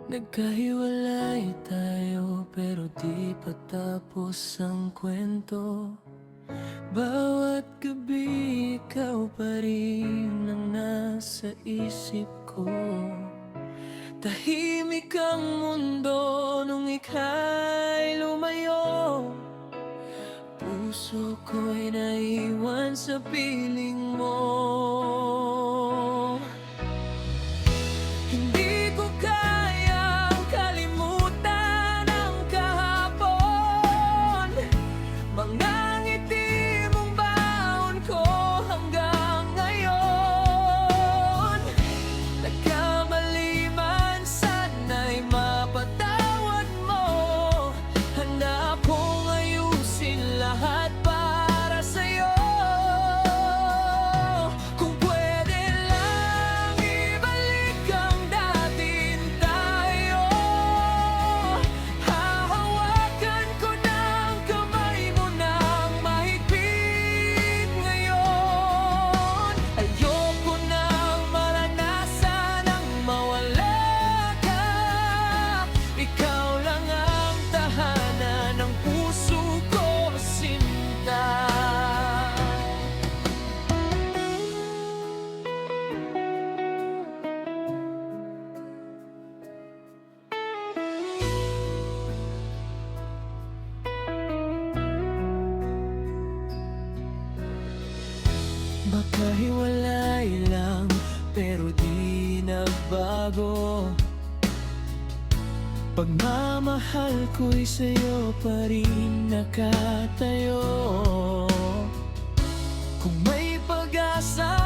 Nagkahiwalay tayo pero di pa tapos ang kwento. Bawat gabi ikaw pa rin ang nasa isip ko. Tahimik ang mundo nung ika'y lumayo. Puso ko'y naiwan sa piling mo. Hindi ko kayang kalimutan ang kahapon. Mga ngiti mong baon ko hanggang ngayon. Nagkamali man, sana'y mapatawad mo. Hanap kong ayusin lahat para sa'yo. Kung pwede lang ibalik ang dating tayo. Hahawakan ko ng kamay mo ng mahigpit ngayon. Ayoko nang maranasan ang mawala ka. Ikaw lang ang tahanan ng puso ko, sinta. Baka hiwalay lang pero di nagbago. Pagmamahal ko'y sa'yo pa rin nakatayo. Kung may pag-asa